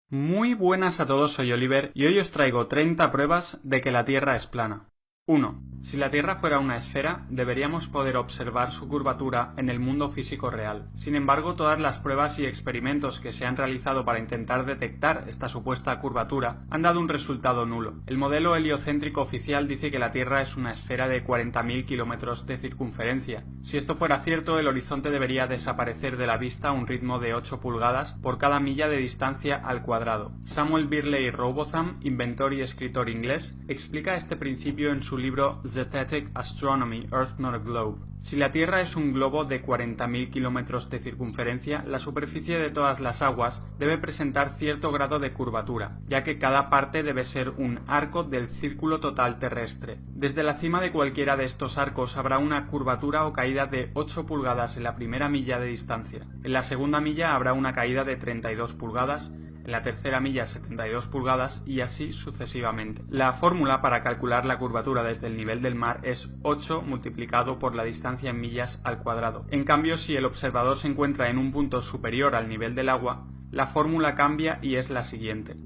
Muy buenas a todos, soy Oliver y hoy os traigo 30 pruebas de que la Tierra es plana. 1. Si la Tierra fuera una esfera, deberíamos poder observar su curvatura en el mundo físico real. Sin embargo, todas las pruebas y experimentos que se han realizado para intentar detectar esta supuesta curvatura han dado un resultado nulo. El modelo heliocéntrico oficial dice que la Tierra es una esfera de 40.000 kilómetros de circunferencia. Si esto fuera cierto, el horizonte debería desaparecer de la vista a un ritmo de 8 pulgadas por cada milla de distancia al cuadrado. Samuel Birley Robotham, inventor y escritor inglés, explica este principio en su libro Zetetic Astronomy, Earth Not a Globe. Si la Tierra es un globo de 40.000 kilómetros de circunferencia, la superficie de todas las aguas debe presentar cierto grado de curvatura, ya que cada parte debe ser un arco del círculo total terrestre. Desde la cima de cualquiera de estos arcos habrá una curvatura o caída de 8 pulgadas en la primera milla de distancia. En la segunda milla habrá una caída de 32 pulgadas, en la tercera milla 72 pulgadas y así sucesivamente. La fórmula para calcular la curvatura desde el nivel del mar es 8 multiplicado por la distancia en millas al cuadrado. En cambio, si el observador se encuentra en un punto superior al nivel del agua, la fórmula cambia y es la siguiente.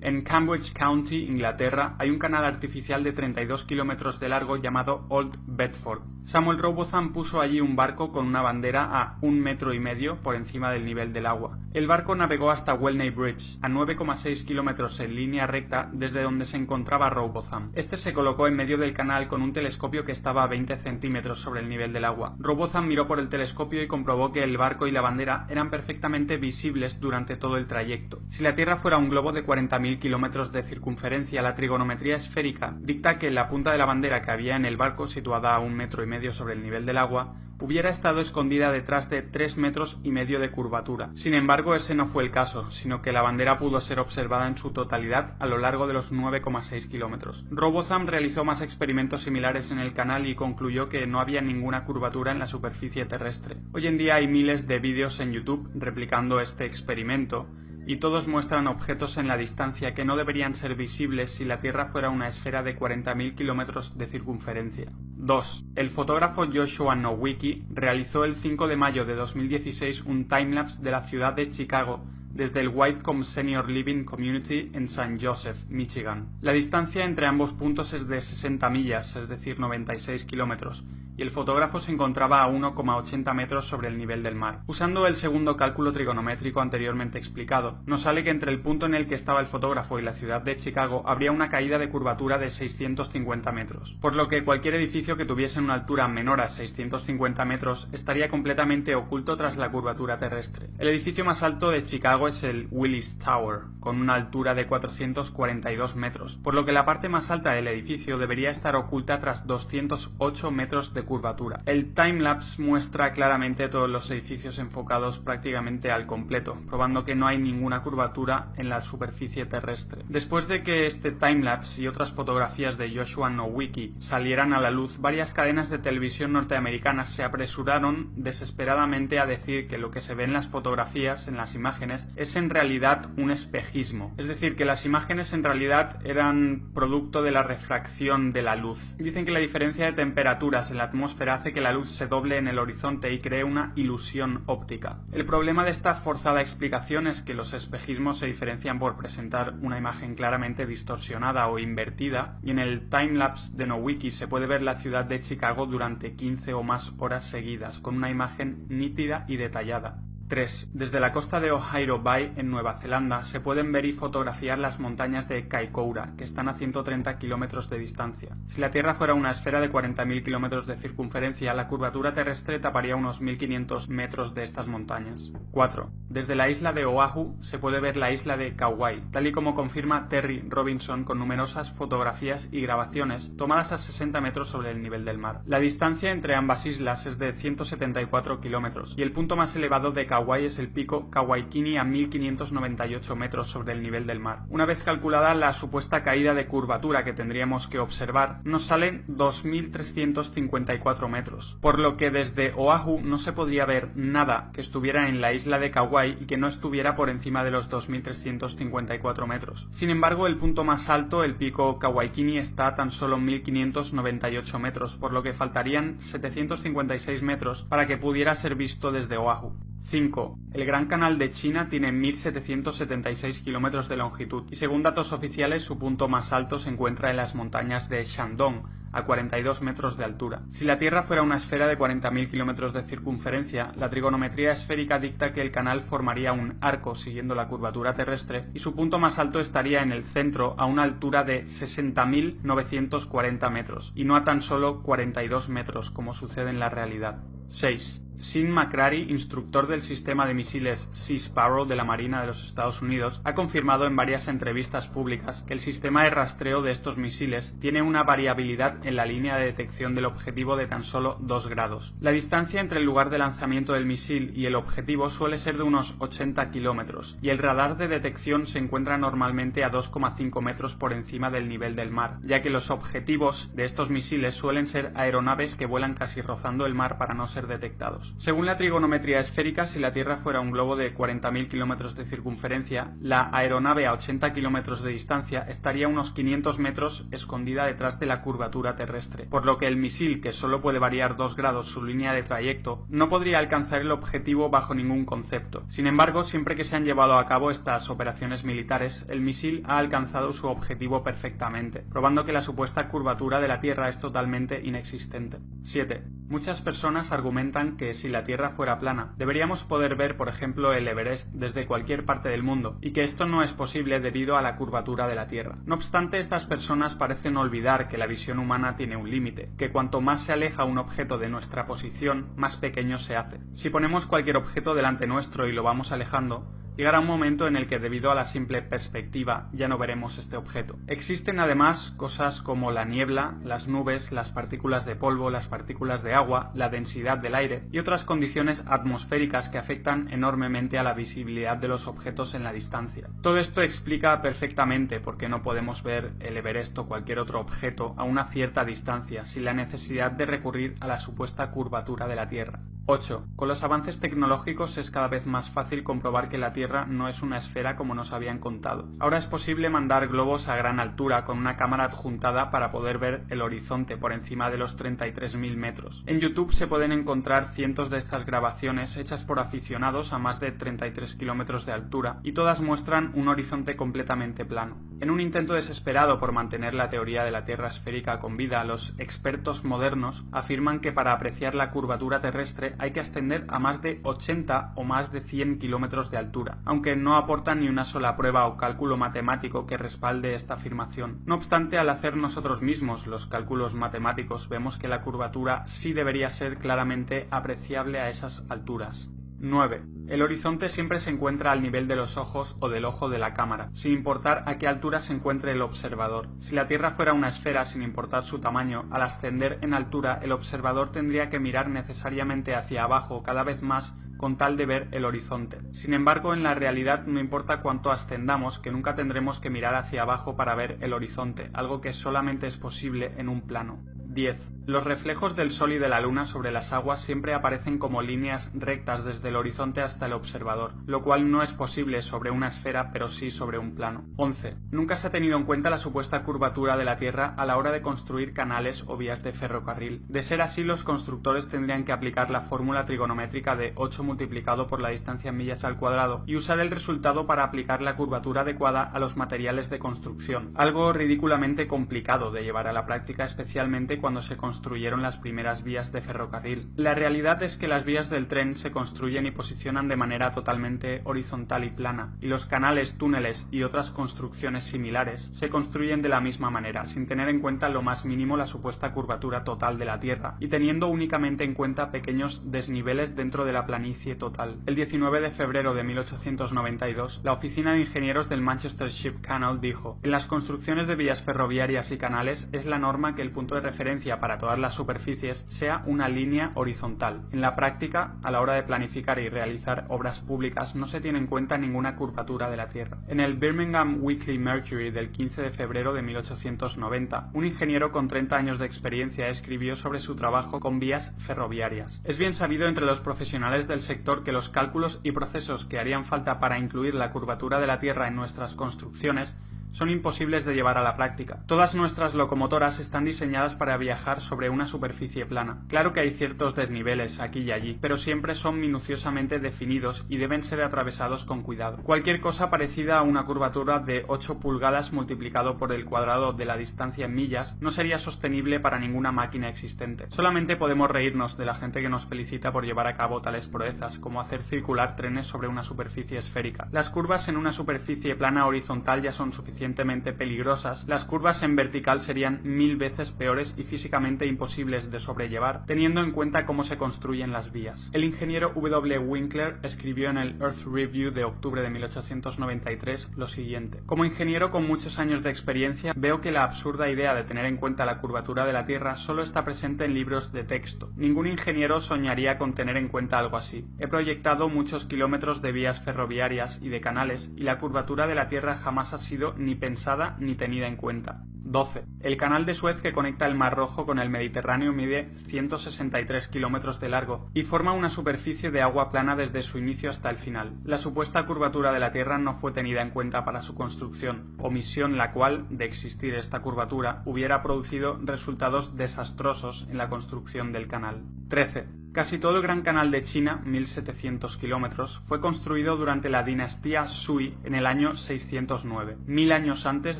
En Cambridge County, Inglaterra, hay un canal artificial de 32 kilómetros de largo llamado Old Bedford. Samuel Robotham puso allí un barco con una bandera a 1,5 metros por encima del nivel del agua. El barco navegó hasta Welney Bridge, a 9,6 kilómetros en línea recta desde donde se encontraba Robotham. Este se colocó en medio del canal con un telescopio que estaba a 20 centímetros sobre el nivel del agua. Robotham miró por el telescopio y comprobó que el barco y la bandera eran perfectamente visibles durante todo el trayecto. Si la Tierra fuera un globo de 40.000 kilómetros de circunferencia, la trigonometría esférica dicta que la punta de la bandera que había en el barco, situada a 1,5 metros sobre el nivel del agua, hubiera estado escondida detrás de 3,5 metros de curvatura. Sin embargo, ese no fue el caso, sino que la bandera pudo ser observada en su totalidad a lo largo de los 9,6 kilómetros. Robotham realizó más experimentos similares en el canal y concluyó que no había ninguna curvatura en la superficie terrestre. Hoy en día hay miles de vídeos en YouTube replicando este experimento, y todos muestran objetos en la distancia que no deberían ser visibles si la Tierra fuera una esfera de 40.000 kilómetros de circunferencia. 2. El fotógrafo Joshua Nowicki realizó el 5 de mayo de 2016 un timelapse de la ciudad de Chicago desde el Whitecomb Senior Living Community en St. Joseph, Michigan. La distancia entre ambos puntos es de 60 millas, es decir, 96 kilómetros, y el fotógrafo se encontraba a 1,80 metros sobre el nivel del mar. Usando el segundo cálculo trigonométrico anteriormente explicado, nos sale que entre el punto en el que estaba el fotógrafo y la ciudad de Chicago habría una caída de curvatura de 650 metros, por lo que cualquier edificio que tuviese una altura menor a 650 metros estaría completamente oculto tras la curvatura terrestre. El edificio más alto de Chicago es el Willis Tower, con una altura de 442 metros, por lo que la parte más alta del edificio debería estar oculta tras 208 metros de curvatura. El timelapse muestra claramente todos los edificios enfocados prácticamente al completo, probando que no hay ninguna curvatura en la superficie terrestre. Después de que este timelapse y otras fotografías de Joshua Nowicki salieran a la luz, varias cadenas de televisión norteamericanas se apresuraron desesperadamente a decir que lo que se ve en las fotografías, en las imágenes, es en realidad un espejismo. Es decir, que las imágenes en realidad eran producto de la refracción de la luz. Dicen que la diferencia de temperaturas en la atmósfera hace que la luz se doble en el horizonte y cree una ilusión óptica. El problema de esta forzada explicación es que los espejismos se diferencian por presentar una imagen claramente distorsionada o invertida, y en el timelapse de Nowicki se puede ver la ciudad de Chicago durante 15 o más horas seguidas, con una imagen nítida y detallada. 3. Desde la costa de Ohairo Bay, en Nueva Zelanda, se pueden ver y fotografiar las montañas de Kaikoura, que están a 130 kilómetros de distancia. Si la Tierra fuera una esfera de 40.000 kilómetros de circunferencia, la curvatura terrestre taparía unos 1.500 metros de estas montañas. 4. Desde la isla de Oahu se puede ver la isla de Kauai, tal y como confirma Terry Robinson con numerosas fotografías y grabaciones tomadas a 60 metros sobre el nivel del mar. La distancia entre ambas islas es de 174 kilómetros, y el punto más elevado de Kauai es el pico Kawaikini a 1.598 metros sobre el nivel del mar. Una vez calculada la supuesta caída de curvatura que tendríamos que observar, nos salen 2.354 metros, por lo que desde Oahu no se podría ver nada que estuviera en la isla de Kauai y que no estuviera por encima de los 2.354 metros. Sin embargo, el punto más alto, el pico Kawaikini, está a tan solo 1.598 metros, por lo que faltarían 756 metros para que pudiera ser visto desde Oahu. 5. El Gran Canal de China tiene 1.776 kilómetros de longitud y según datos oficiales su punto más alto se encuentra en las montañas de Shandong, a 42 metros de altura. Si la Tierra fuera una esfera de 40.000 kilómetros de circunferencia, la trigonometría esférica dicta que el canal formaría un arco siguiendo la curvatura terrestre y su punto más alto estaría en el centro a una altura de 60.940 metros y no a tan solo 42 metros como sucede en la realidad. 6. Sean McCrary, instructor del sistema de misiles Sea Sparrow de la Marina de los Estados Unidos, ha confirmado en varias entrevistas públicas que el sistema de rastreo de estos misiles tiene una variabilidad en la línea de detección del objetivo de tan solo 2 grados. La distancia entre el lugar de lanzamiento del misil y el objetivo suele ser de unos 80 kilómetros, y el radar de detección se encuentra normalmente a 2,5 metros por encima del nivel del mar, ya que los objetivos de estos misiles suelen ser aeronaves que vuelan casi rozando el mar para no ser detectados. Según la trigonometría esférica, si la Tierra fuera un globo de 40.000 kilómetros de circunferencia, la aeronave a 80 kilómetros de distancia estaría a unos 500 metros escondida detrás de la curvatura terrestre, por lo que el misil, que solo puede variar 2 grados su línea de trayecto, no podría alcanzar el objetivo bajo ningún concepto. Sin embargo, siempre que se han llevado a cabo estas operaciones militares, el misil ha alcanzado su objetivo perfectamente, probando que la supuesta curvatura de la Tierra es totalmente inexistente. 7. Muchas personas argumentan que si la Tierra fuera plana, deberíamos poder ver, por ejemplo, el Everest desde cualquier parte del mundo, y que esto no es posible debido a la curvatura de la Tierra. No obstante, estas personas parecen olvidar que la visión humana tiene un límite, que cuanto más se aleja un objeto de nuestra posición, más pequeño se hace. Si ponemos cualquier objeto delante nuestro y lo vamos alejando, llegará un momento en el que debido a la simple perspectiva ya no veremos este objeto. Existen además cosas como la niebla, las nubes, las partículas de polvo, las partículas de agua, la densidad del aire y otras condiciones atmosféricas que afectan enormemente a la visibilidad de los objetos en la distancia. Todo esto explica perfectamente por qué no podemos ver el Everest o cualquier otro objeto a una cierta distancia sin la necesidad de recurrir a la supuesta curvatura de la Tierra. 8. Con los avances tecnológicos es cada vez más fácil comprobar que la Tierra no es una esfera como nos habían contado. Ahora es posible mandar globos a gran altura con una cámara adjuntada para poder ver el horizonte por encima de los 33.000 metros. En YouTube se pueden encontrar cientos de estas grabaciones hechas por aficionados a más de 33 kilómetros de altura y todas muestran un horizonte completamente plano. En un intento desesperado por mantener la teoría de la Tierra esférica con vida, los expertos modernos afirman que para apreciar la curvatura terrestre hay que ascender a más de 80 o más de 100 kilómetros de altura, aunque no aportan ni una sola prueba o cálculo matemático que respalde esta afirmación. No obstante, al hacer nosotros mismos los cálculos matemáticos, vemos que la curvatura sí debería ser claramente apreciable a esas alturas. 9. El horizonte siempre se encuentra al nivel de los ojos o del ojo de la cámara, sin importar a qué altura se encuentre el observador. Si la Tierra fuera una esfera, sin importar su tamaño, al ascender en altura, el observador tendría que mirar necesariamente hacia abajo cada vez más con tal de ver el horizonte. Sin embargo, en la realidad no importa cuánto ascendamos, que nunca tendremos que mirar hacia abajo para ver el horizonte, algo que solamente es posible en un plano. 10. Los reflejos del Sol y de la Luna sobre las aguas siempre aparecen como líneas rectas desde el horizonte hasta el observador, lo cual no es posible sobre una esfera, pero sí sobre un plano. 11. Nunca se ha tenido en cuenta la supuesta curvatura de la Tierra a la hora de construir canales o vías de ferrocarril. De ser así, los constructores tendrían que aplicar la fórmula trigonométrica de 8 multiplicado por la distancia en millas al cuadrado y usar el resultado para aplicar la curvatura adecuada a los materiales de construcción, algo ridículamente complicado de llevar a la práctica, especialmente cuando se construyeron las primeras vías de ferrocarril. La realidad es que las vías del tren se construyen y posicionan de manera totalmente horizontal y plana, y los canales, túneles y otras construcciones similares se construyen de la misma manera, sin tener en cuenta lo más mínimo la supuesta curvatura total de la Tierra, y teniendo únicamente en cuenta pequeños desniveles dentro de la planicie total. El 19 de febrero de 1892, la Oficina de Ingenieros del Manchester Ship Canal dijo: en las construcciones de vías ferroviarias y canales es la norma que el punto de referencia para todas las superficies sea una línea horizontal. En la práctica, a la hora de planificar y realizar obras públicas, no se tiene en cuenta ninguna curvatura de la Tierra. En el Birmingham Weekly Mercury del 15 de febrero de 1890, un ingeniero con 30 años de experiencia escribió sobre su trabajo con vías ferroviarias. Es bien sabido entre los profesionales del sector que los cálculos y procesos que harían falta para incluir la curvatura de la Tierra en nuestras construcciones son imposibles de llevar a la práctica. Todas nuestras locomotoras están diseñadas para viajar sobre una superficie plana. Claro que hay ciertos desniveles aquí y allí, pero siempre son minuciosamente definidos y deben ser atravesados con cuidado. Cualquier cosa parecida a una curvatura de 8 pulgadas multiplicado por el cuadrado de la distancia en millas no sería sostenible para ninguna máquina existente. Solamente podemos reírnos de la gente que nos felicita por llevar a cabo tales proezas, como hacer circular trenes sobre una superficie esférica. Las curvas en una superficie plana horizontal ya son suficientemente peligrosas, las curvas en vertical serían 1000 veces peores y físicamente imposibles de sobrellevar, teniendo en cuenta cómo se construyen las vías. El ingeniero W. Winkler escribió en el Earth Review de octubre de 1893 lo siguiente: como ingeniero con muchos años de experiencia, veo que la absurda idea de tener en cuenta la curvatura de la Tierra solo está presente en libros de texto. Ningún ingeniero soñaría con tener en cuenta algo así. He proyectado muchos kilómetros de vías ferroviarias y de canales, y la curvatura de la Tierra jamás ha sido ni pensada ni tenida en cuenta. 12. El canal de Suez que conecta el Mar Rojo con el Mediterráneo mide 163 kilómetros de largo y forma una superficie de agua plana desde su inicio hasta el final. La supuesta curvatura de la Tierra no fue tenida en cuenta para su construcción, omisión la cual, de existir esta curvatura, hubiera producido resultados desastrosos en la construcción del canal. 13. Casi todo el Gran Canal de China, 1700 kilómetros, fue construido durante la dinastía Sui en el año 609, 1000 años antes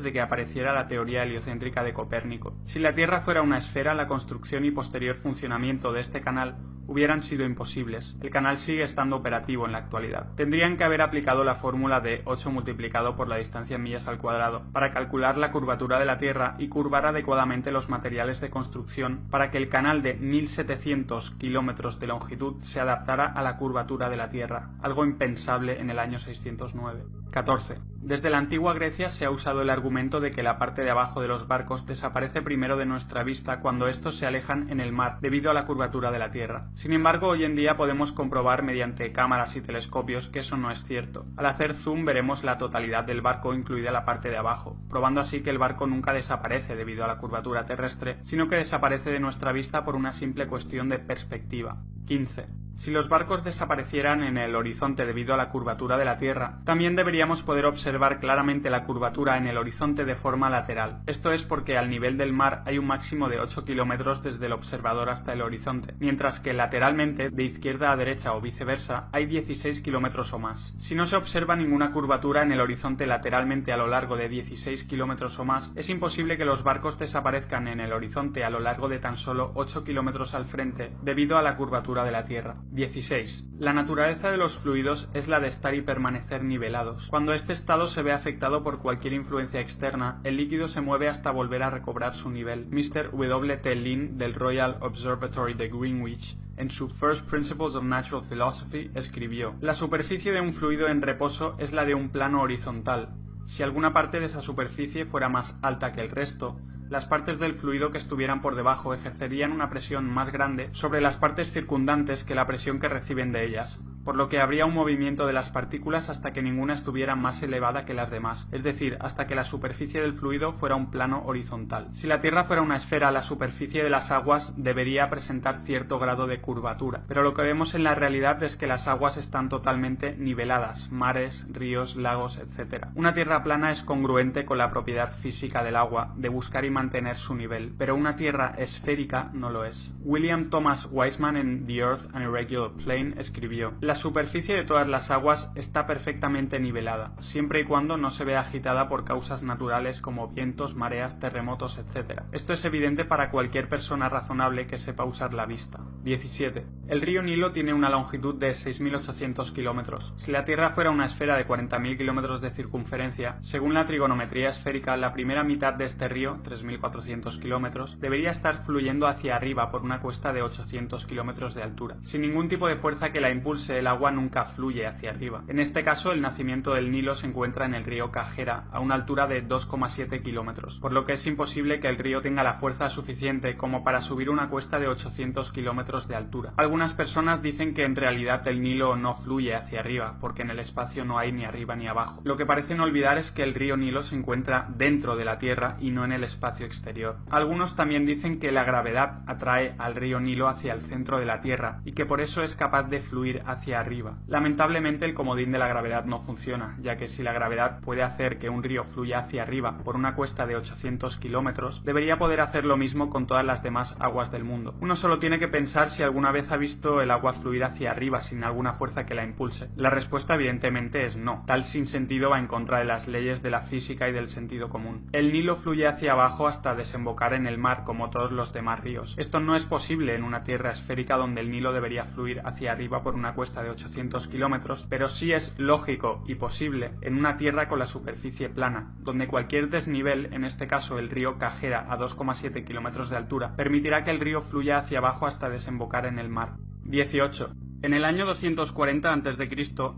de que apareciera la teoría heliocéntrica de Copérnico. Si la Tierra fuera una esfera, la construcción y posterior funcionamiento de este canal hubieran sido imposibles. El canal sigue estando operativo en la actualidad. Tendrían que haber aplicado la fórmula de 8 multiplicado por la distancia en millas al cuadrado para calcular la curvatura de la Tierra y curvar adecuadamente los materiales de construcción para que el canal de 1700 kilómetros de longitud se adaptara a la curvatura de la Tierra, algo impensable en el año 609. 14. Desde la antigua Grecia se ha usado el argumento de que la parte de abajo de los barcos desaparece primero de nuestra vista cuando estos se alejan en el mar debido a la curvatura de la Tierra. Sin embargo, hoy en día podemos comprobar mediante cámaras y telescopios que eso no es cierto. Al hacer zoom veremos la totalidad del barco, incluida la parte de abajo, probando así que el barco nunca desaparece debido a la curvatura terrestre, sino que desaparece de nuestra vista por una simple cuestión de perspectiva. 15. Si los barcos desaparecieran en el horizonte debido a la curvatura de la Tierra, también deberíamos poder observar claramente la curvatura en el horizonte de forma lateral. Esto es porque al nivel del mar hay un máximo de 8 kilómetros desde el observador hasta el horizonte, mientras que lateralmente, de izquierda a derecha o viceversa, hay 16 kilómetros o más. Si no se observa ninguna curvatura en el horizonte lateralmente a lo largo de 16 kilómetros o más, es imposible que los barcos desaparezcan en el horizonte a lo largo de tan solo 8 kilómetros al frente debido a la curvatura de la Tierra. 16. La naturaleza de los fluidos es la de estar y permanecer nivelados. Cuando este estado se ve afectado por cualquier influencia externa, el líquido se mueve hasta volver a recobrar su nivel. Mr. W. T. Lin del Royal Observatory de Greenwich, en su First Principles of Natural Philosophy, escribió: la superficie de un fluido en reposo es la de un plano horizontal. Si alguna parte de esa superficie fuera más alta que el resto, las partes del fluido que estuvieran por debajo ejercerían una presión más grande sobre las partes circundantes que la presión que reciben de ellas, por lo que habría un movimiento de las partículas hasta que ninguna estuviera más elevada que las demás, es decir, hasta que la superficie del fluido fuera un plano horizontal. Si la Tierra fuera una esfera, la superficie de las aguas debería presentar cierto grado de curvatura, pero lo que vemos en la realidad es que las aguas están totalmente niveladas, mares, ríos, lagos, etc. Una Tierra plana es congruente con la propiedad física del agua de buscar y mantener su nivel, pero una Tierra esférica no lo es. William Thomas Weisman en The Earth an Irregular Plane escribió: la superficie de todas las aguas está perfectamente nivelada, siempre y cuando no se vea agitada por causas naturales como vientos, mareas, terremotos, etc. Esto es evidente para cualquier persona razonable que sepa usar la vista. 17. El río Nilo tiene una longitud de 6.800 kilómetros. Si la Tierra fuera una esfera de 40.000 kilómetros de circunferencia, según la trigonometría esférica, la primera mitad de este río, 3.400 kilómetros, debería estar fluyendo hacia arriba por una cuesta de 800 kilómetros de altura. Sin ningún tipo de fuerza que la impulse, el agua nunca fluye hacia arriba. En este caso, el nacimiento del Nilo se encuentra en el río Cajera, a una altura de 2,7 kilómetros, por lo que es imposible que el río tenga la fuerza suficiente como para subir una cuesta de 800 kilómetros de altura. Algunas personas dicen que en realidad el Nilo no fluye hacia arriba, porque en el espacio no hay ni arriba ni abajo. Lo que parecen olvidar es que el río Nilo se encuentra dentro de la Tierra y no en el espacio exterior. Algunos también dicen que la gravedad atrae al río Nilo hacia el centro de la Tierra y que por eso es capaz de fluir hacia hacia arriba. Lamentablemente el comodín de la gravedad no funciona, ya que si la gravedad puede hacer que un río fluya hacia arriba por una cuesta de 800 kilómetros, debería poder hacer lo mismo con todas las demás aguas del mundo. Uno solo tiene que pensar si alguna vez ha visto el agua fluir hacia arriba sin alguna fuerza que la impulse. La respuesta evidentemente es no. Tal sinsentido va en contra de las leyes de la física y del sentido común. El Nilo fluye hacia abajo hasta desembocar en el mar como todos los demás ríos. Esto no es posible en una tierra esférica donde el Nilo debería fluir hacia arriba por una cuesta de 800 kilómetros, pero sí es lógico y posible en una tierra con la superficie plana, donde cualquier desnivel, en este caso el río Cajera a 2,7 kilómetros de altura, permitirá que el río fluya hacia abajo hasta desembocar en el mar. 18. En el año 240 a.C.,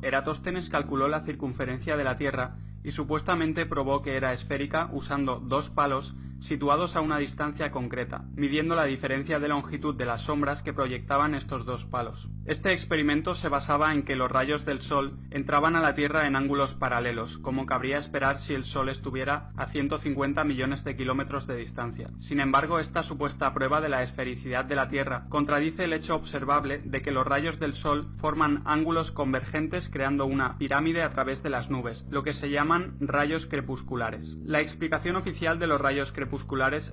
Eratóstenes calculó la circunferencia de la Tierra y supuestamente probó que era esférica usando dos palos situados a una distancia concreta, midiendo la diferencia de longitud de las sombras que proyectaban estos dos palos. Este experimento se basaba en que los rayos del Sol entraban a la Tierra en ángulos paralelos, como cabría esperar si el Sol estuviera a 150 millones de kilómetros de distancia. Sin embargo, esta supuesta prueba de la esfericidad de la Tierra contradice el hecho observable de que los rayos del Sol forman ángulos convergentes creando una pirámide a través de las nubes, lo que se llaman rayos crepusculares. La explicación oficial de los rayos crepusculares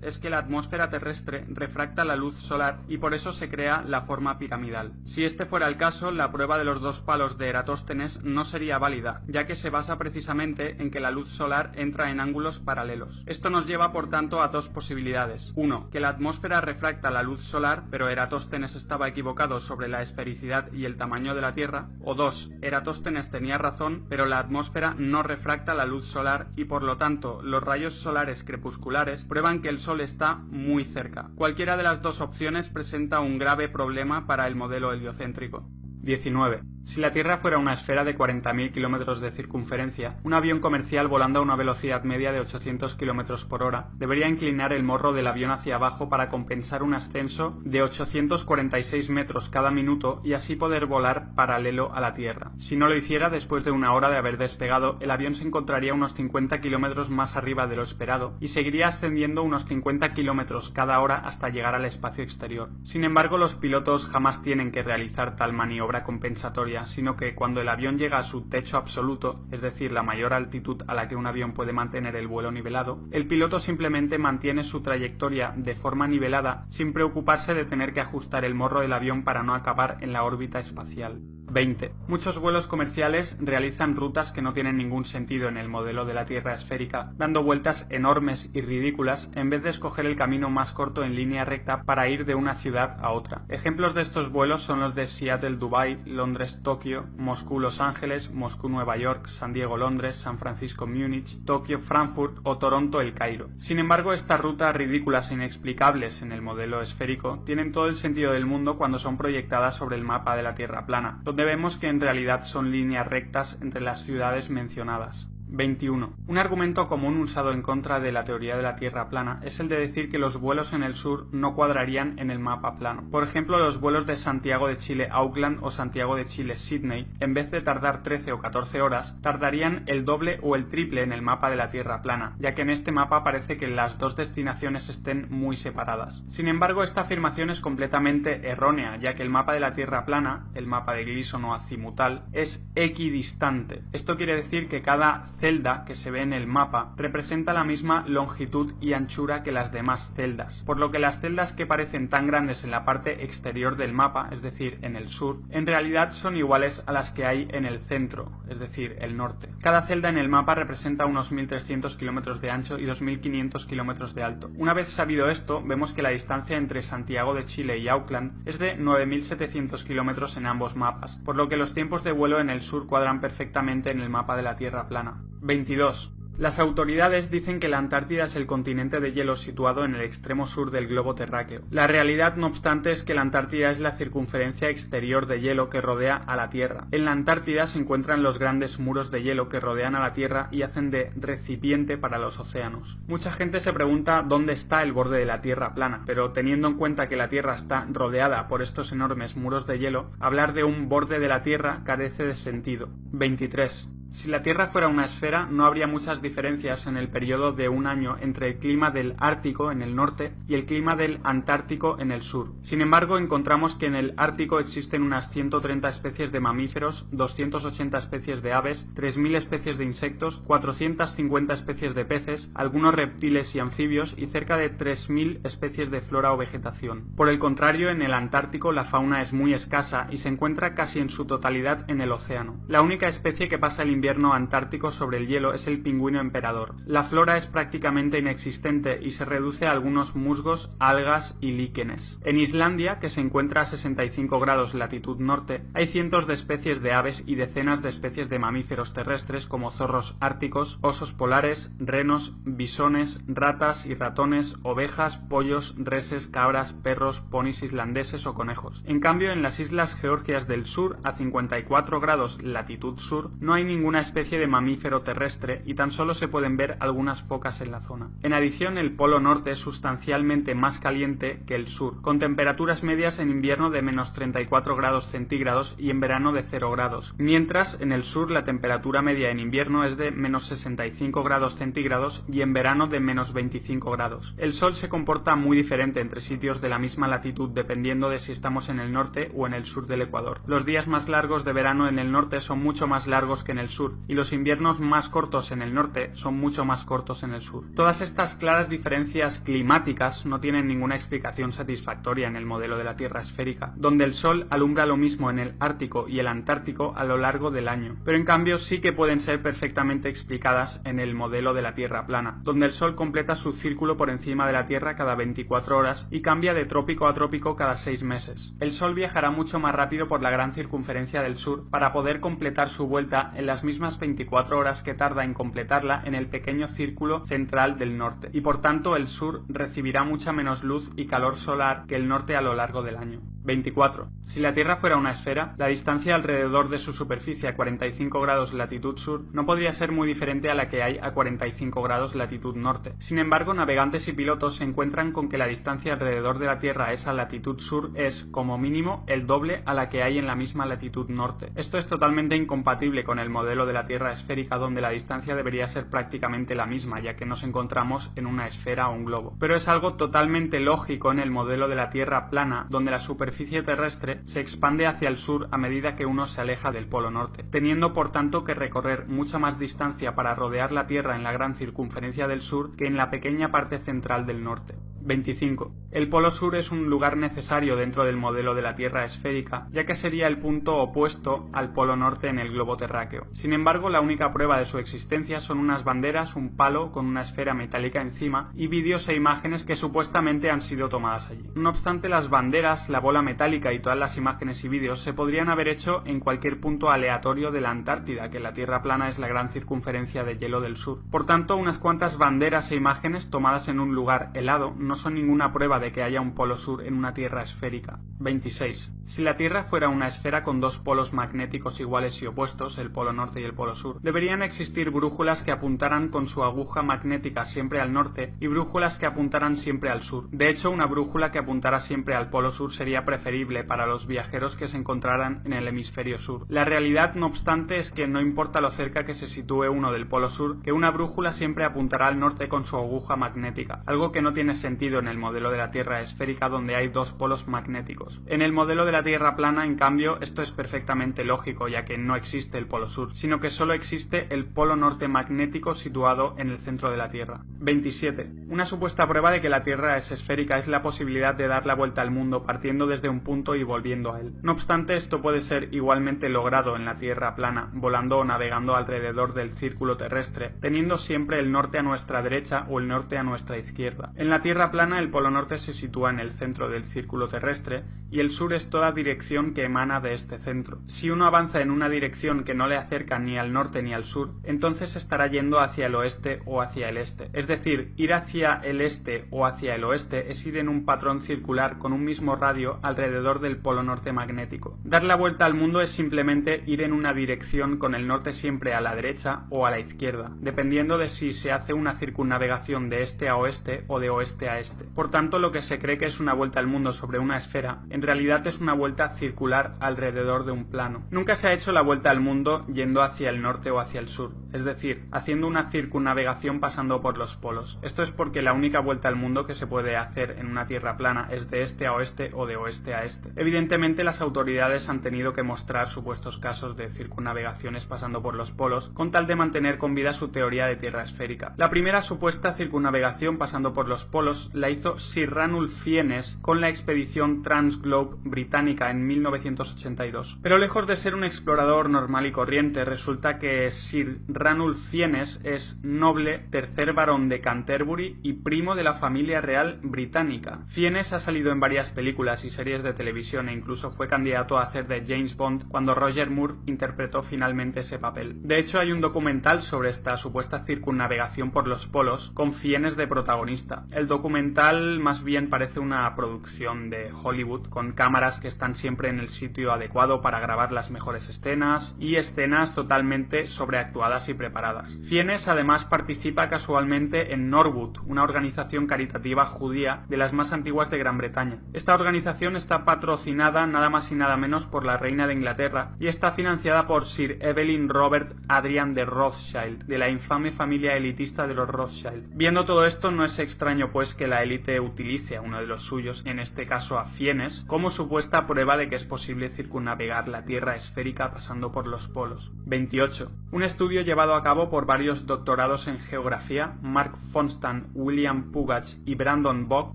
es que la atmósfera terrestre refracta la luz solar y por eso se crea la forma piramidal. Si este fuera el caso, la prueba de los dos palos de Eratóstenes no sería válida, ya que se basa precisamente en que la luz solar entra en ángulos paralelos. Esto nos lleva por tanto a dos posibilidades. 1. Que la atmósfera refracta la luz solar, pero Eratóstenes estaba equivocado sobre la esfericidad y el tamaño de la Tierra. O 2. Eratóstenes tenía razón, pero la atmósfera no refracta la luz solar y por lo tanto los rayos solares crepusculares prueban que el Sol está muy cerca. Cualquiera de las dos opciones presenta un grave problema para el modelo heliocéntrico. 19. Si la Tierra fuera una esfera de 40.000 kilómetros de circunferencia, un avión comercial volando a una velocidad media de 800 kilómetros por hora debería inclinar el morro del avión hacia abajo para compensar un ascenso de 846 metros cada minuto y así poder volar paralelo a la Tierra. Si no lo hiciera, después de una hora de haber despegado, el avión se encontraría unos 50 kilómetros más arriba de lo esperado y seguiría ascendiendo unos 50 kilómetros cada hora hasta llegar al espacio exterior. Sin embargo, los pilotos jamás tienen que realizar tal maniobra compensatoria, sino que cuando el avión llega a su techo absoluto, es decir, la mayor altitud a la que un avión puede mantener el vuelo nivelado, el piloto simplemente mantiene su trayectoria de forma nivelada sin preocuparse de tener que ajustar el morro del avión para no acabar en la órbita espacial. 20. Muchos vuelos comerciales realizan rutas que no tienen ningún sentido en el modelo de la Tierra esférica, dando vueltas enormes y ridículas en vez de escoger el camino más corto en línea recta para ir de una ciudad a otra. Ejemplos de estos vuelos son los de Seattle-Dubái, Londres-Tokio, Moscú-Los Ángeles, Moscú-Nueva York, San Diego-Londres, San Francisco-Múnich, Tokio-Frankfurt o Toronto-El Cairo. Sin embargo, estas rutas ridículas e inexplicables en el modelo esférico tienen todo el sentido del mundo cuando son proyectadas sobre el mapa de la Tierra plana, donde vemos que en realidad son líneas rectas entre las ciudades mencionadas. 21. Un argumento común usado en contra de la teoría de la Tierra plana es el de decir que los vuelos en el sur no cuadrarían en el mapa plano. Por ejemplo, los vuelos de Santiago de Chile a Auckland o Santiago de Chile Sydney, en vez de tardar 13 o 14 horas, tardarían el doble o el triple en el mapa de la Tierra plana, ya que en este mapa parece que las dos destinaciones estén muy separadas. Sin embargo, esta afirmación es completamente errónea, ya que el mapa de la Tierra plana, el mapa de Gleason o azimutal, es equidistante. Esto quiere decir que cada celda que se ve en el mapa representa la misma longitud y anchura que las demás celdas, por lo que las celdas que parecen tan grandes en la parte exterior del mapa, es decir, en el sur, en realidad son iguales a las que hay en el centro, es decir, el norte. Cada celda en el mapa representa unos 1.300 kilómetros de ancho y 2.500 kilómetros de alto. Una vez sabido esto, vemos que la distancia entre Santiago de Chile y Auckland es de 9.700 kilómetros en ambos mapas, por lo que los tiempos de vuelo en el sur cuadran perfectamente en el mapa de la Tierra plana. 22. Las autoridades dicen que la Antártida es el continente de hielo situado en el extremo sur del globo terráqueo. La realidad, no obstante, es que la Antártida es la circunferencia exterior de hielo que rodea a la Tierra. En la Antártida se encuentran los grandes muros de hielo que rodean a la Tierra y hacen de recipiente para los océanos. Mucha gente se pregunta dónde está el borde de la Tierra plana, pero teniendo en cuenta que la Tierra está rodeada por estos enormes muros de hielo, hablar de un borde de la Tierra carece de sentido. 23. Si la Tierra fuera una esfera, no habría muchas diferencias en el periodo de un año entre el clima del Ártico en el norte y el clima del Antártico en el sur. Sin embargo, encontramos que en el Ártico existen unas 130 especies de mamíferos, 280 especies de aves, 3000 especies de insectos, 450 especies de peces, algunos reptiles y anfibios y cerca de 3000 especies de flora o vegetación. Por el contrario, en el Antártico la fauna es muy escasa y se encuentra casi en su totalidad en el océano. La única especie que pasa el invierno antártico sobre el hielo es el pingüino emperador. La flora es prácticamente inexistente y se reduce a algunos musgos, algas y líquenes. En Islandia, que se encuentra a 65 grados latitud norte, hay cientos de especies de aves y decenas de especies de mamíferos terrestres como zorros árticos, osos polares, renos, bisones, ratas y ratones, ovejas, pollos, reses, cabras, perros, ponis islandeses o conejos. En cambio, en las islas Georgias del Sur, a 54 grados latitud sur, no hay ninguna especie de mamífero terrestre y tan solo se pueden ver algunas focas en la zona. En adición, el polo norte es sustancialmente más caliente que el sur, con temperaturas medias en invierno de menos 34 grados centígrados y en verano de 0 grados, mientras en el sur la temperatura media en invierno es de menos 65 grados centígrados y en verano de menos 25 grados. El sol se comporta muy diferente entre sitios de la misma latitud dependiendo de si estamos en el norte o en el sur del Ecuador. Los días más largos de verano en el norte son mucho más largos que en el sur y los inviernos más cortos en el norte son mucho más cortos en el sur. Todas estas claras diferencias climáticas no tienen ninguna explicación satisfactoria en el modelo de la Tierra esférica, donde el sol alumbra lo mismo en el Ártico y el Antártico a lo largo del año, pero en cambio sí que pueden ser perfectamente explicadas en el modelo de la Tierra plana, donde el sol completa su círculo por encima de la Tierra cada 24 horas y cambia de trópico a trópico cada 6 meses. El sol viajará mucho más rápido por la gran circunferencia del sur para poder completar su vuelta en las mismas 24 horas que tarda en completarla en el pequeño círculo central del norte, y por tanto el sur recibirá mucha menos luz y calor solar que el norte a lo largo del año. 24. Si la Tierra fuera una esfera, la distancia alrededor de su superficie a 45 grados latitud sur no podría ser muy diferente a la que hay a 45 grados latitud norte. Sin embargo, navegantes y pilotos se encuentran con que la distancia alrededor de la Tierra a esa latitud sur es, como mínimo, el doble a la que hay en la misma latitud norte. Esto es totalmente incompatible con el modelo de la Tierra esférica, donde la distancia debería ser prácticamente la misma, ya que nos encontramos en una esfera o un globo. Pero es algo totalmente lógico en el modelo de la Tierra plana, donde la superficie terrestre se expande hacia el sur a medida que uno se aleja del polo norte, teniendo por tanto que recorrer mucha más distancia para rodear la Tierra en la gran circunferencia del sur que en la pequeña parte central del norte. 25. El polo sur es un lugar necesario dentro del modelo de la Tierra esférica, ya que sería el punto opuesto al polo norte en el globo terráqueo. Sin embargo, la única prueba de su existencia son unas banderas, un palo con una esfera metálica encima y vídeos e imágenes que supuestamente han sido tomadas allí. No obstante, las banderas, la bola metálica y todas las imágenes y vídeos se podrían haber hecho en cualquier punto aleatorio de la Antártida, que la Tierra plana es la gran circunferencia de hielo del sur. Por tanto, unas cuantas banderas e imágenes tomadas en un lugar helado no son ninguna prueba de que haya un polo sur en una Tierra esférica. 26. Si la Tierra fuera una esfera con dos polos magnéticos iguales y opuestos, el polo norte y el polo sur, deberían existir brújulas que apuntaran con su aguja magnética siempre al norte y brújulas que apuntaran siempre al sur. De hecho, una brújula que apuntara siempre al polo sur sería preferible para los viajeros que se encontraran en el hemisferio sur. La realidad, no obstante, es que no importa lo cerca que se sitúe uno del polo sur, que una brújula siempre apuntará al norte con su aguja magnética, algo que no tiene sentido en el modelo de la Tierra esférica donde hay dos polos magnéticos. En el modelo de la Tierra plana, en cambio, esto es perfectamente lógico, ya que no existe el polo sur, sino que solo existe el polo norte magnético situado en el centro de la Tierra. 27. Una supuesta prueba de que la Tierra es esférica es la posibilidad de dar la vuelta al mundo partiendo desde un punto y volviendo a él. No obstante, esto puede ser igualmente logrado en la Tierra plana, volando o navegando alrededor del círculo terrestre, teniendo siempre el norte a nuestra derecha o el norte a nuestra izquierda. En la Tierra plana, el polo norte se sitúa en el centro del círculo terrestre y el sur es toda dirección que emana de este centro. Si uno avanza en una dirección que no le acerca ni al norte ni al sur, entonces estará yendo hacia el oeste o hacia el este. Es decir, ir hacia el este o hacia el oeste es ir en un patrón circular con un mismo radio alrededor del polo norte magnético. Dar la vuelta al mundo es simplemente ir en una dirección con el norte siempre a la derecha o a la izquierda, dependiendo de si se hace una circunnavegación de este a oeste o de oeste a hacia este. Por tanto, lo que se cree que es una vuelta al mundo sobre una esfera, en realidad es una vuelta circular alrededor de un plano. Nunca se ha hecho la vuelta al mundo yendo hacia el norte o hacia el sur, es decir, haciendo una circunnavegación pasando por los polos. Esto es porque la única vuelta al mundo que se puede hacer en una tierra plana es de este a oeste o de oeste a este. Evidentemente, las autoridades han tenido que mostrar supuestos casos de circunnavegaciones pasando por los polos con tal de mantener con vida su teoría de tierra esférica. La primera supuesta circunnavegación pasando por los polos la hizo Sir Ranulph Fiennes con la expedición Transglobe británica en 1982. Pero lejos de ser un explorador normal y corriente, resulta que Sir Ranulph Fiennes es noble, tercer barón de Canterbury y primo de la familia real británica. Fiennes ha salido en varias películas y series de televisión e incluso fue candidato a hacer de James Bond cuando Roger Moore interpretó finalmente ese papel. De hecho, hay un documental sobre esta supuesta circunnavegación por los polos con Fiennes de protagonista. El documental más bien parece una producción de Hollywood con cámaras que están siempre en el sitio adecuado para grabar las mejores escenas y escenas totalmente sobreactuadas y preparadas. Fiennes además participa casualmente en Norwood, una organización caritativa judía de las más antiguas de Gran Bretaña. Esta organización está patrocinada nada más y nada menos por la reina de Inglaterra y está financiada por Sir Evelyn Robert Adrian de Rothschild, de la infame familia elitista de los Rothschild. Viendo todo esto, no es extraño pues que la élite utilice a uno de los suyos, en este caso a Fiennes, como supuesta prueba de que es posible circunnavegar la Tierra esférica pasando por los polos. 28. Un estudio llevado a cabo por varios doctorados en geografía, Mark Fonstan, William Pugach y Brandon Bogg,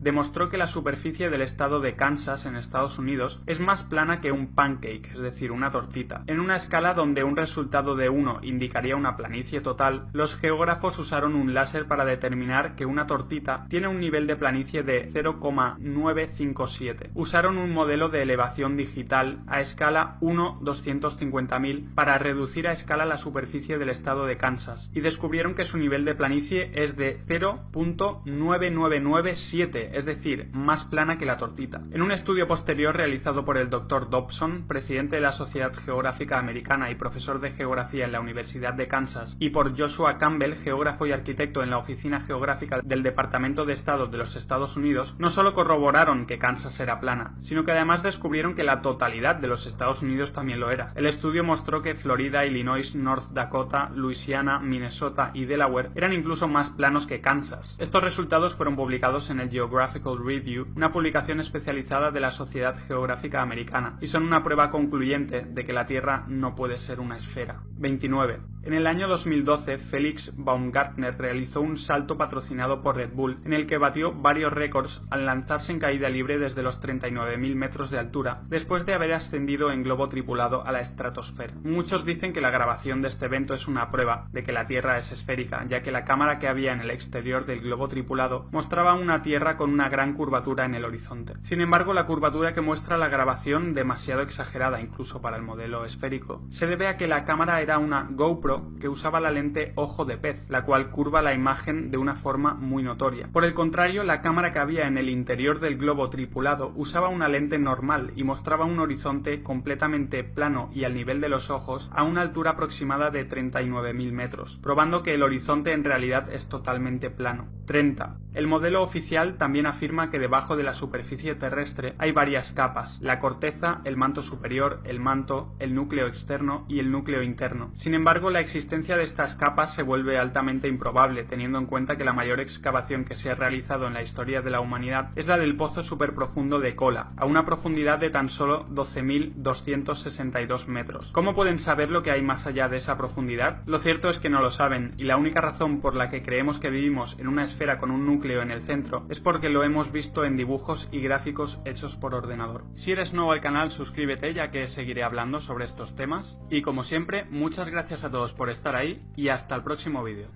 demostró que la superficie del estado de Kansas en Estados Unidos es más plana que un pancake, es decir, una tortita. En una escala donde un resultado de 1 indicaría una planicie total, los geógrafos usaron un láser para determinar que una tortita tiene un nivel de planicie de 0,957. Usaron un modelo de elevación digital a escala 1/250.000 para reducir a escala la superficie del estado de Kansas y descubrieron que su nivel de planicie es de 0,9997, es decir, más plana que la tortita. En un estudio posterior realizado por el Dr. Dobson, presidente de la Sociedad Geográfica Americana y profesor de geografía en la Universidad de Kansas, y por Joshua Campbell, geógrafo y arquitecto en la Oficina Geográfica del Departamento de Estado de los Estados Unidos, no solo corroboraron que Kansas era plana, sino que además descubrieron que la totalidad de los Estados Unidos también lo era. El estudio mostró que Florida, Illinois, North Dakota, Luisiana, Minnesota y Delaware eran incluso más planos que Kansas. Estos resultados fueron publicados en el Geographical Review, una publicación especializada de la Sociedad Geográfica Americana, y son una prueba concluyente de que la Tierra no puede ser una esfera. 29. En el año 2012, Felix Baumgartner realizó un salto patrocinado por Red Bull, en el que batió varios récords al lanzarse en caída libre desde los 39.000 metros de altura, después de haber ascendido en globo tripulado a la estratosfera. Muchos dicen que la grabación de este evento es una prueba de que la Tierra es esférica, ya que la cámara que había en el exterior del globo tripulado mostraba una Tierra con una gran curvatura en el horizonte. Sin embargo, la curvatura que muestra la grabación, demasiado exagerada incluso para el modelo esférico, se debe a que la cámara era una GoPro que usaba la lente ojo de pez, la cual curva la imagen de una forma muy notoria. Por el contrario, la cámara que había en el interior del globo tripulado usaba una lente normal y mostraba un horizonte completamente plano y al nivel de los ojos a una altura aproximada de 39.000 metros, probando que el horizonte en realidad es totalmente plano. 30. El modelo oficial también afirma que debajo de la superficie terrestre hay varias capas: la corteza, el manto superior, el manto, el núcleo externo y el núcleo interno. Sin embargo, la existencia de estas capas se vuelve altamente improbable, teniendo en cuenta que la mayor excavación que se ha realizado en la historia de la humanidad es la del pozo superprofundo de Kola, a una profundidad de tan solo 12.262 metros. ¿Cómo pueden saber lo que hay más allá de esa profundidad? Lo cierto es que no lo saben, y la única razón por la que creemos que vivimos en una esfera con un núcleo en el centro es porque lo hemos visto en dibujos y gráficos hechos por ordenador. Si eres nuevo al canal, suscríbete, ya que seguiré hablando sobre estos temas, y como siempre, muchas gracias a todos por estar ahí y hasta el próximo vídeo.